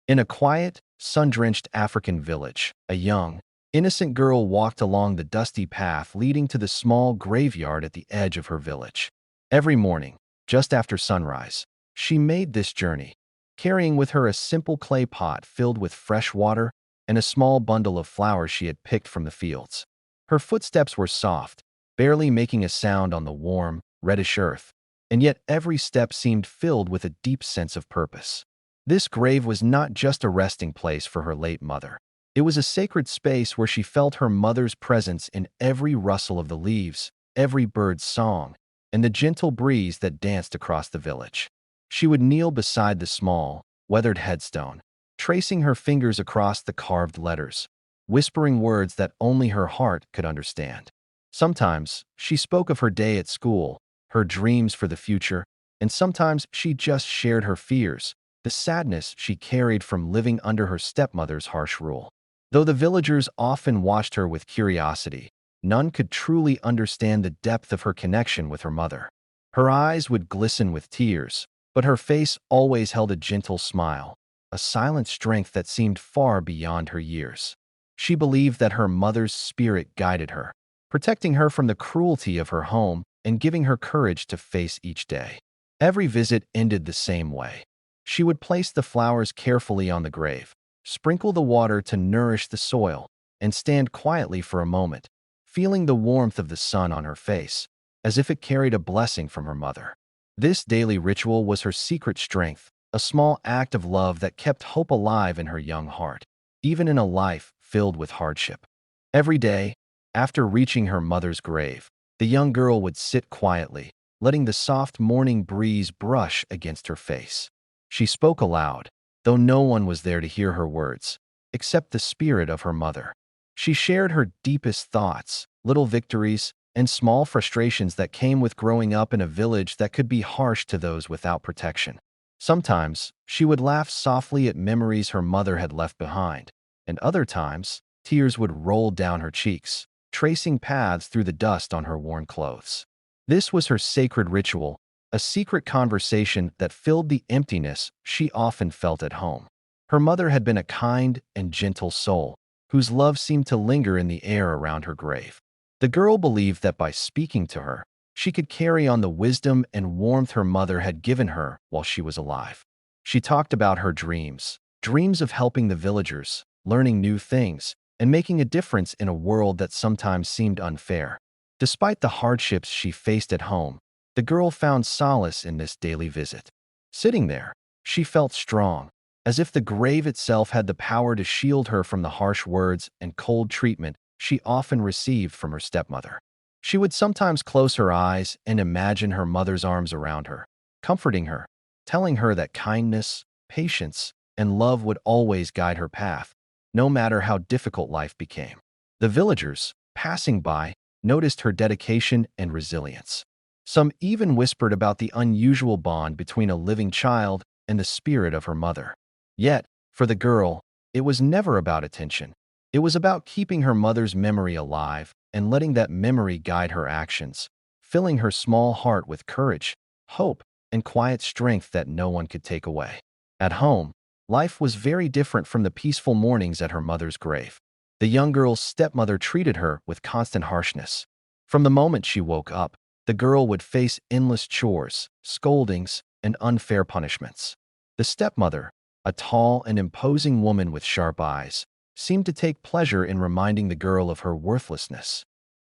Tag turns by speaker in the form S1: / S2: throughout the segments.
S1: In a quiet, sun-drenched African village, a young, innocent girl walked along the dusty path leading to the small graveyard at the edge of her village. Every morning, just after sunrise, she made this journey, carrying with her a simple clay pot filled with fresh water and a small bundle of flowers she had picked from the fields. Her footsteps were soft, barely making a sound on the warm, reddish earth, and yet every step seemed filled with a deep sense of purpose. This grave was not just a resting place for her late mother. It was a sacred space where she felt her mother's presence in every rustle of the leaves, every bird's song, and the gentle breeze that danced across the village. She would kneel beside the small, weathered headstone, tracing her fingers across the carved letters, whispering words that only her heart could understand. Sometimes she spoke of her day at school, her dreams for the future, and sometimes she just shared her fears, the sadness she carried from living under her stepmother's harsh rule. Though the villagers often watched her with curiosity, none could truly understand the depth of her connection with her mother. Her eyes would glisten with tears, but her face always held a gentle smile, a silent strength that seemed far beyond her years. She believed that her mother's spirit guided her, protecting her from the cruelty of her home and giving her courage to face each day. Every visit ended the same way. She would place the flowers carefully on the grave, sprinkle the water to nourish the soil, and stand quietly for a moment, feeling the warmth of the sun on her face, as if it carried a blessing from her mother. This daily ritual was her secret strength, a small act of love that kept hope alive in her young heart, even in a life filled with hardship. Every day, after reaching her mother's grave, the young girl would sit quietly, letting the soft morning breeze brush against her face. She spoke aloud, though no one was there to hear her words, except the spirit of her mother. She shared her deepest thoughts, little victories, and small frustrations that came with growing up in a village that could be harsh to those without protection. Sometimes, she would laugh softly at memories her mother had left behind, and other times, tears would roll down her cheeks, tracing paths through the dust on her worn clothes. This was her sacred ritual, a secret conversation that filled the emptiness she often felt at home. Her mother had been a kind and gentle soul, whose love seemed to linger in the air around her grave. The girl believed that by speaking to her, she could carry on the wisdom and warmth her mother had given her while she was alive. She talked about her dreams, dreams of helping the villagers, learning new things, and making a difference in a world that sometimes seemed unfair. Despite the hardships she faced at home, the girl found solace in this daily visit. Sitting there, she felt strong, as if the grave itself had the power to shield her from the harsh words and cold treatment she often received from her stepmother. She would sometimes close her eyes and imagine her mother's arms around her, comforting her, telling her that kindness, patience, and love would always guide her path, no matter how difficult life became. The villagers, passing by, noticed her dedication and resilience. Some even whispered about the unusual bond between a living child and the spirit of her mother. Yet, for the girl, it was never about attention. It was about keeping her mother's memory alive and letting that memory guide her actions, filling her small heart with courage, hope, and quiet strength that no one could take away. At home, life was very different from the peaceful mornings at her mother's grave. The young girl's stepmother treated her with constant harshness. From the moment she woke up, the girl would face endless chores, scoldings, and unfair punishments. The stepmother, a tall and imposing woman with sharp eyes, seemed to take pleasure in reminding the girl of her worthlessness.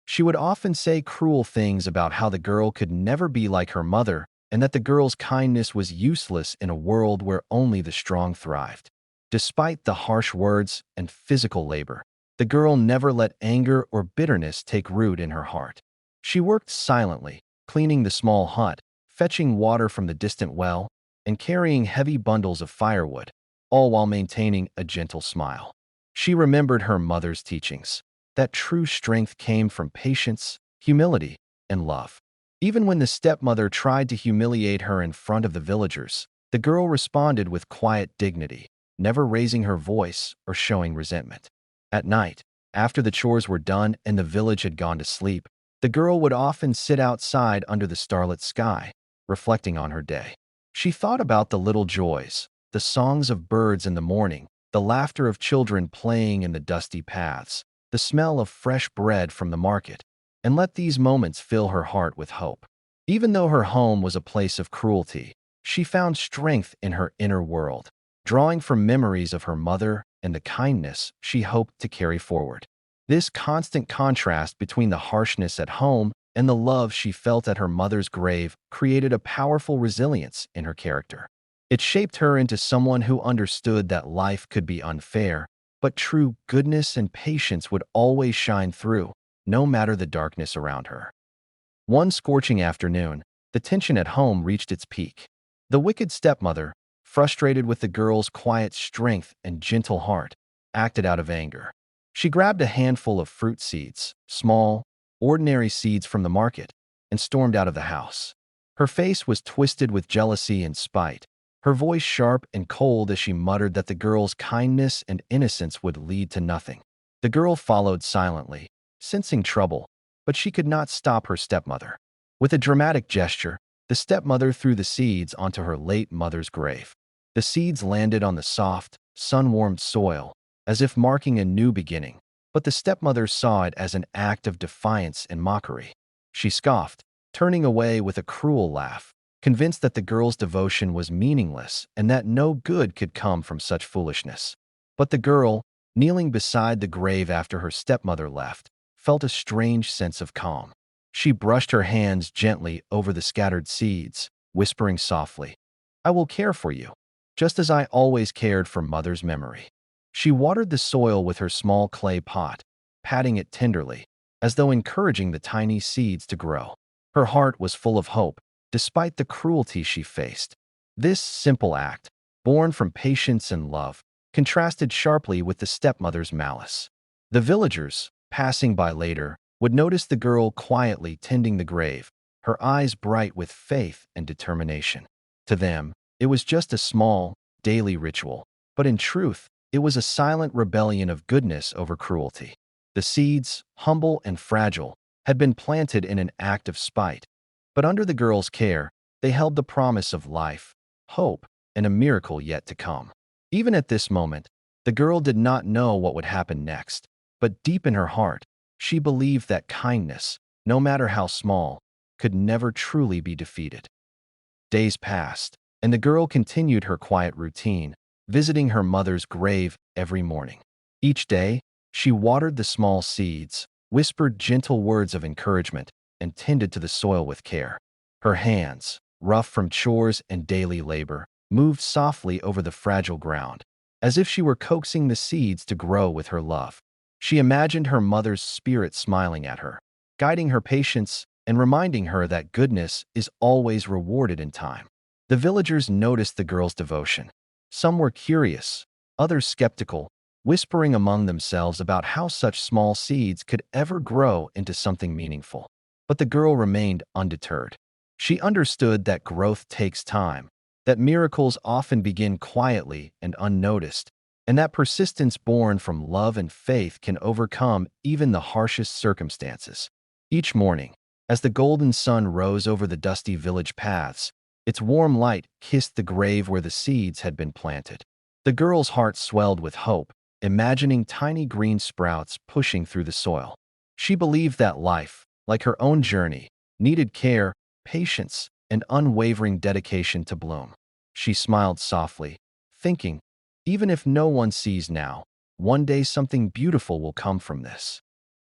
S1: She would often say cruel things about how the girl could never be like her mother and that the girl's kindness was useless in a world where only the strong thrived. Despite the harsh words and physical labor, the girl never let anger or bitterness take root in her heart. She worked silently, cleaning the small hut, fetching water from the distant well, and carrying heavy bundles of firewood, all while maintaining a gentle smile. She remembered her mother's teachings, that true strength came from patience, humility, and love. Even when the stepmother tried to humiliate her in front of the villagers, the girl responded with quiet dignity, never raising her voice or showing resentment. At night, after the chores were done and the village had gone to sleep, the girl would often sit outside under the starlit sky, reflecting on her day. She thought about the little joys, the songs of birds in the morning, the laughter of children playing in the dusty paths, the smell of fresh bread from the market, and let these moments fill her heart with hope. Even though her home was a place of cruelty, she found strength in her inner world, drawing from memories of her mother and the kindness she hoped to carry forward. This constant contrast between the harshness at home and the love she felt at her mother's grave created a powerful resilience in her character. It shaped her into someone who understood that life could be unfair, but true goodness and patience would always shine through, no matter the darkness around her. One scorching afternoon, the tension at home reached its peak. The wicked stepmother, frustrated with the girl's quiet strength and gentle heart, acted out of anger. She grabbed a handful of fruit seeds, small, ordinary seeds from the market, and stormed out of the house. Her face was twisted with jealousy and spite, her voice sharp and cold as she muttered that the girl's kindness and innocence would lead to nothing. The girl followed silently, sensing trouble, but she could not stop her stepmother. With a dramatic gesture, the stepmother threw the seeds onto her late mother's grave. The seeds landed on the soft, sun-warmed soil, as if marking a new beginning, but the stepmother saw it as an act of defiance and mockery. She scoffed, turning away with a cruel laugh, convinced that the girl's devotion was meaningless and that no good could come from such foolishness. But the girl, kneeling beside the grave after her stepmother left, felt a strange sense of calm. She brushed her hands gently over the scattered seeds, whispering softly, "I will care for you, just as I always cared for Mother's memory." She watered the soil with her small clay pot, patting it tenderly, as though encouraging the tiny seeds to grow. Her heart was full of hope, despite the cruelty she faced. This simple act, born from patience and love, contrasted sharply with the stepmother's malice. The villagers, passing by later, would notice the girl quietly tending the grave, her eyes bright with faith and determination. To them, it was just a small, daily ritual, but in truth, it was a silent rebellion of goodness over cruelty. The seeds, humble and fragile, had been planted in an act of spite, but under the girl's care, they held the promise of life, hope, and a miracle yet to come. Even at this moment, the girl did not know what would happen next, but deep in her heart, she believed that kindness, no matter how small, could never truly be defeated. Days passed, and the girl continued her quiet routine, visiting her mother's grave every morning. Each day, she watered the small seeds, whispered gentle words of encouragement, and tended to the soil with care. Her hands, rough from chores and daily labor, moved softly over the fragile ground, as if she were coaxing the seeds to grow with her love. She imagined her mother's spirit smiling at her, guiding her patience and reminding her that goodness is always rewarded in time. The villagers noticed the girl's devotion. Some were curious, others skeptical, whispering among themselves about how such small seeds could ever grow into something meaningful. But the girl remained undeterred. She understood that growth takes time, that miracles often begin quietly and unnoticed, and that persistence born from love and faith can overcome even the harshest circumstances. Each morning, as the golden sun rose over the dusty village paths, its warm light kissed the grave where the seeds had been planted. The girl's heart swelled with hope, imagining tiny green sprouts pushing through the soil. She believed that life, like her own journey, needed care, patience, and unwavering dedication to bloom. She smiled softly, thinking, even if no one sees now, one day something beautiful will come from this.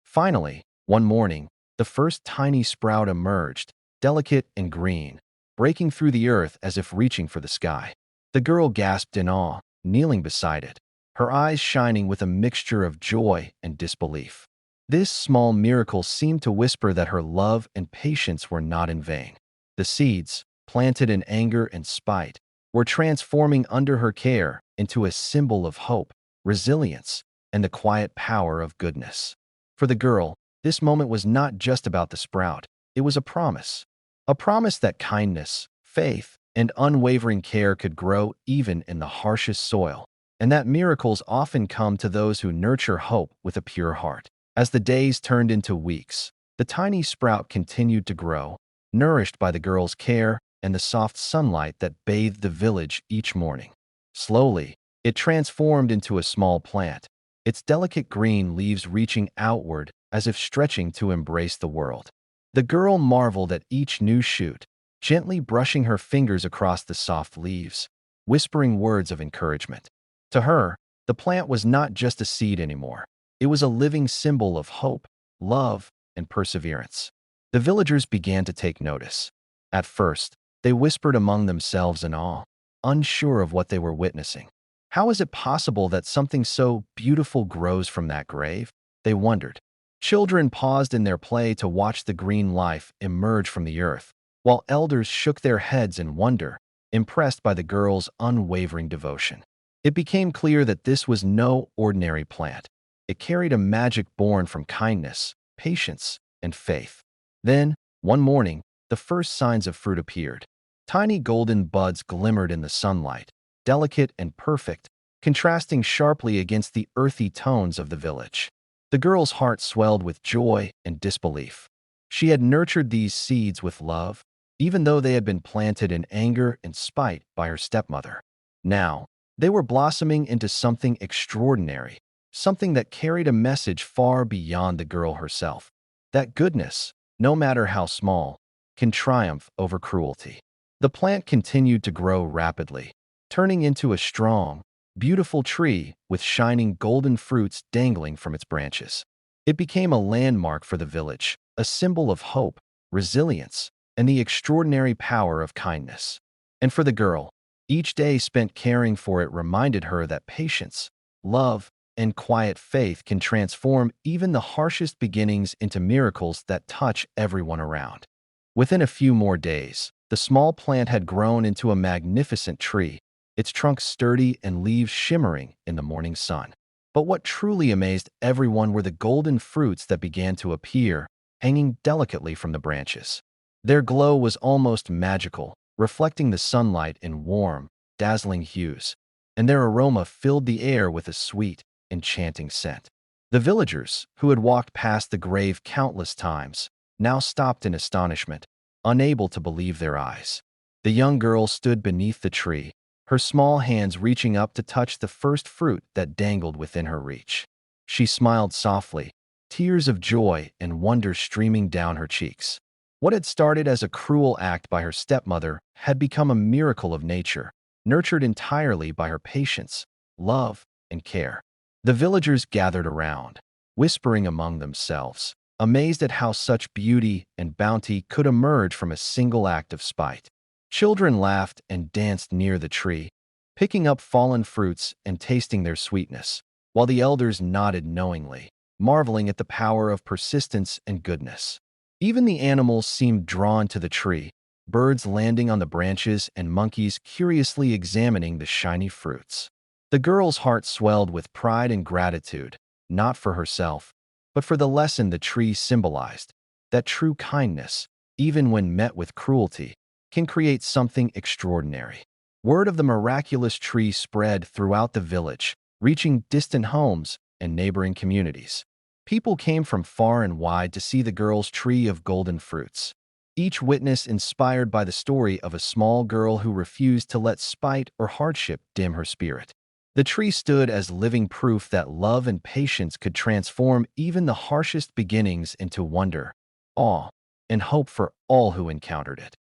S1: Finally, one morning, the first tiny sprout emerged, delicate and green, breaking through the earth as if reaching for the sky. The girl gasped in awe, kneeling beside it, her eyes shining with a mixture of joy and disbelief. This small miracle seemed to whisper that her love and patience were not in vain. The seeds, planted in anger and spite, were transforming under her care into a symbol of hope, resilience, and the quiet power of goodness. For the girl, this moment was not just about the sprout, it was a promise. A promise that kindness, faith, and unwavering care could grow even in the harshest soil, and that miracles often come to those who nurture hope with a pure heart. As the days turned into weeks, the tiny sprout continued to grow, nourished by the girl's care and the soft sunlight that bathed the village each morning. Slowly, it transformed into a small plant, its delicate green leaves reaching outward as if stretching to embrace the world. The girl marveled at each new shoot, gently brushing her fingers across the soft leaves, whispering words of encouragement. To her, the plant was not just a seed anymore. It was a living symbol of hope, love, and perseverance. The villagers began to take notice. At first, they whispered among themselves in awe, unsure of what they were witnessing. How is it possible that something so beautiful grows from that grave? They wondered. Children paused in their play to watch the green life emerge from the earth, while elders shook their heads in wonder, impressed by the girl's unwavering devotion. It became clear that this was no ordinary plant. It carried a magic born from kindness, patience, and faith. Then, one morning, the first signs of fruit appeared. Tiny golden buds glimmered in the sunlight, delicate and perfect, contrasting sharply against the earthy tones of the village. The girl's heart swelled with joy and disbelief. She had nurtured these seeds with love, even though they had been planted in anger and spite by her stepmother. Now, they were blossoming into something extraordinary, something that carried a message far beyond the girl herself. That goodness, no matter how small, can triumph over cruelty. The plant continued to grow rapidly, turning into a strong, beautiful tree with shining golden fruits dangling from its branches. It became a landmark for the village, a symbol of hope, resilience, and the extraordinary power of kindness. And for the girl, each day spent caring for it reminded her that patience, love, and quiet faith can transform even the harshest beginnings into miracles that touch everyone around. Within a few more days, the small plant had grown into a magnificent tree, its trunk sturdy and leaves shimmering in the morning sun. But what truly amazed everyone were the golden fruits that began to appear, hanging delicately from the branches. Their glow was almost magical, reflecting the sunlight in warm, dazzling hues, and their aroma filled the air with a sweet, enchanting scent. The villagers, who had walked past the grave countless times, now stopped in astonishment, unable to believe their eyes. The young girl stood beneath the tree, her small hands reaching up to touch the first fruit that dangled within her reach. She smiled softly, tears of joy and wonder streaming down her cheeks. What had started as a cruel act by her stepmother had become a miracle of nature, nurtured entirely by her patience, love, and care. The villagers gathered around, whispering among themselves, amazed at how such beauty and bounty could emerge from a single act of spite. Children laughed and danced near the tree, picking up fallen fruits and tasting their sweetness, while the elders nodded knowingly, marveling at the power of persistence and goodness. Even the animals seemed drawn to the tree, birds landing on the branches and monkeys curiously examining the shiny fruits. The girl's heart swelled with pride and gratitude, not for herself, but for the lesson the tree symbolized, that true kindness, even when met with cruelty, can create something extraordinary. Word of the miraculous tree spread throughout the village, reaching distant homes and neighboring communities. People came from far and wide to see the girl's tree of golden fruits, each witness inspired by the story of a small girl who refused to let spite or hardship dim her spirit. The tree stood as living proof that love and patience could transform even the harshest beginnings into wonder, awe, and hope for all who encountered it.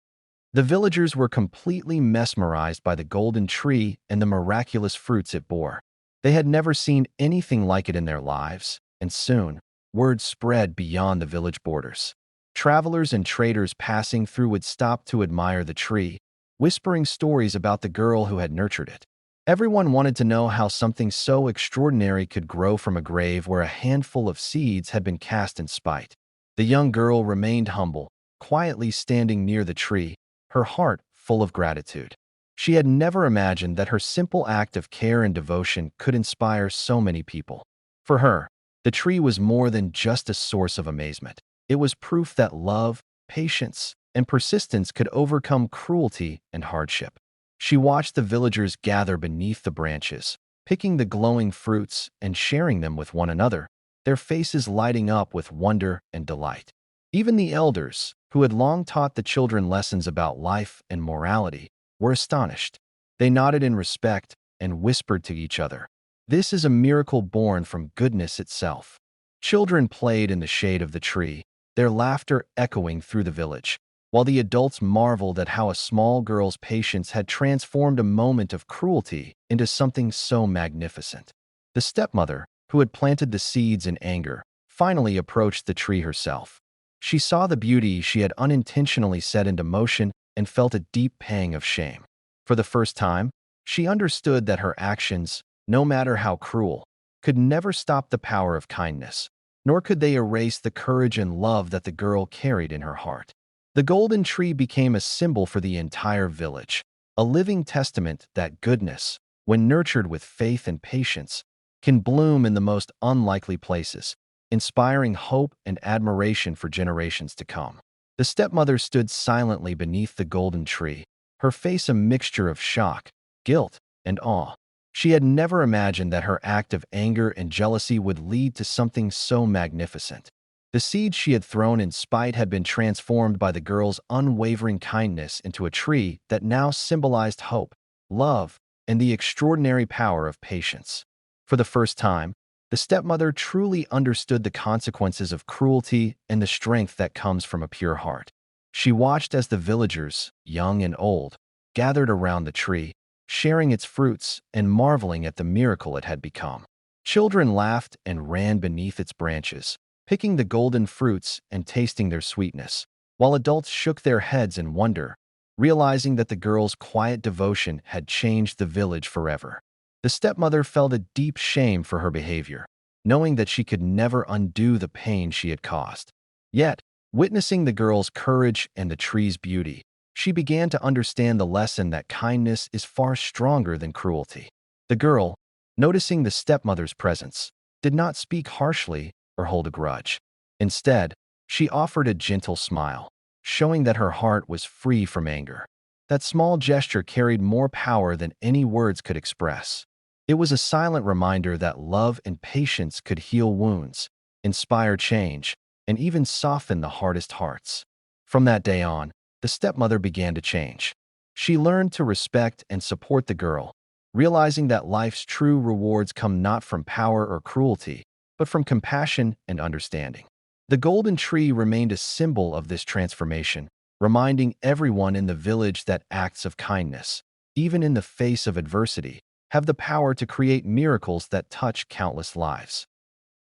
S1: The villagers were completely mesmerized by the golden tree and the miraculous fruits it bore. They had never seen anything like it in their lives, and soon, word spread beyond the village borders. Travelers and traders passing through would stop to admire the tree, whispering stories about the girl who had nurtured it. Everyone wanted to know how something so extraordinary could grow from a grave where a handful of seeds had been cast in spite. The young girl remained humble, quietly standing near the tree, her heart full of gratitude. She had never imagined that her simple act of care and devotion could inspire so many people. For her, the tree was more than just a source of amazement. It was proof that love, patience, and persistence could overcome cruelty and hardship. She watched the villagers gather beneath the branches, picking the glowing fruits and sharing them with one another, their faces lighting up with wonder and delight. Even the elders, who had long taught the children lessons about life and morality, were astonished. They nodded in respect, and whispered to each other. This is a miracle born from goodness itself. Children played in the shade of the tree, their laughter echoing through the village, while the adults marveled at how a small girl's patience had transformed a moment of cruelty into something so magnificent. The stepmother, who had planted the seeds in anger, finally approached the tree herself. She saw the beauty she had unintentionally set into motion and felt a deep pang of shame. For the first time, she understood that her actions, no matter how cruel, could never stop the power of kindness, nor could they erase the courage and love that the girl carried in her heart. The golden tree became a symbol for the entire village, a living testament that goodness, when nurtured with faith and patience, can bloom in the most unlikely places, inspiring hope and admiration for generations to come. The stepmother stood silently beneath the golden tree, her face a mixture of shock, guilt, and awe. She had never imagined that her act of anger and jealousy would lead to something so magnificent. The seeds she had thrown in spite had been transformed by the girl's unwavering kindness into a tree that now symbolized hope, love, and the extraordinary power of patience. For the first time, the stepmother truly understood the consequences of cruelty and the strength that comes from a pure heart. She watched as the villagers, young and old, gathered around the tree, sharing its fruits and marveling at the miracle it had become. Children laughed and ran beneath its branches, picking the golden fruits and tasting their sweetness, while adults shook their heads in wonder, realizing that the girl's quiet devotion had changed the village forever. The stepmother felt a deep shame for her behavior, knowing that she could never undo the pain she had caused. Yet, witnessing the girl's courage and the tree's beauty, she began to understand the lesson that kindness is far stronger than cruelty. The girl, noticing the stepmother's presence, did not speak harshly or hold a grudge. Instead, she offered a gentle smile, showing that her heart was free from anger. That small gesture carried more power than any words could express. It was a silent reminder that love and patience could heal wounds, inspire change, and even soften the hardest hearts. From that day on, the stepmother began to change. She learned to respect and support the girl, realizing that life's true rewards come not from power or cruelty, but from compassion and understanding. The golden tree remained a symbol of this transformation, reminding everyone in the village that acts of kindness, even in the face of adversity, have the power to create miracles that touch countless lives.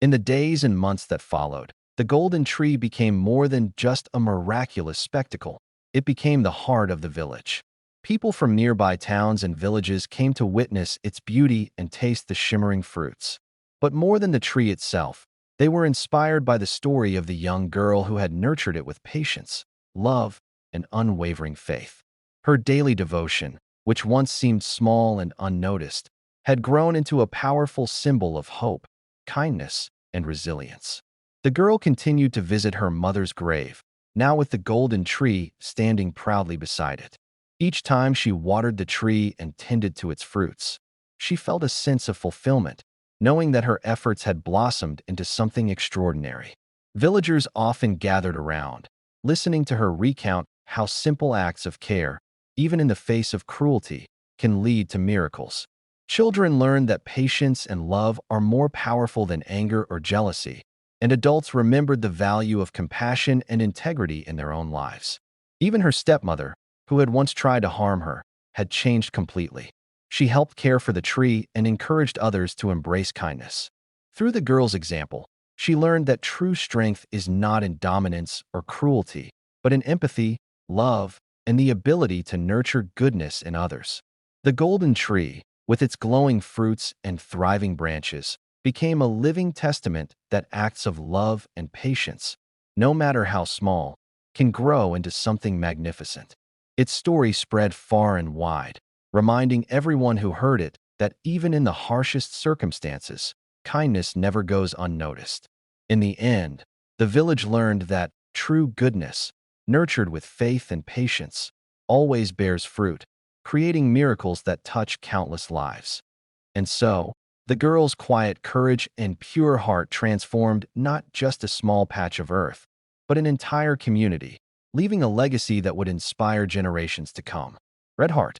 S1: In the days and months that followed, the golden tree became more than just a miraculous spectacle. It became the heart of the village. People from nearby towns and villages came to witness its beauty and taste the shimmering fruits. But more than the tree itself, they were inspired by the story of the young girl who had nurtured it with patience, love, and unwavering faith. Her daily devotion, which once seemed small and unnoticed, had grown into a powerful symbol of hope, kindness, and resilience. The girl continued to visit her mother's grave, now with the golden tree standing proudly beside it. Each time she watered the tree and tended to its fruits, she felt a sense of fulfillment, knowing that her efforts had blossomed into something extraordinary. Villagers often gathered around, listening to her recount how simple acts of care, even in the face of cruelty, can lead to miracles. Children learned that patience and love are more powerful than anger or jealousy, and adults remembered the value of compassion and integrity in their own lives. Even her stepmother, who had once tried to harm her, had changed completely. She helped care for the tree and encouraged others to embrace kindness. Through the girl's example, she learned that true strength is not in dominance or cruelty, but in empathy, love, and the ability to nurture goodness in others. The golden tree, with its glowing fruits and thriving branches, became a living testament that acts of love and patience, no matter how small, can grow into something magnificent. Its story spread far and wide, reminding everyone who heard it that even in the harshest circumstances, kindness never goes unnoticed. In the end, the village learned that true goodness, nurtured with faith and patience, always bears fruit, creating miracles that touch countless lives. And so, the girl's quiet courage and pure heart transformed not just a small patch of earth, but an entire community, leaving a legacy that would inspire generations to come. Red Heart.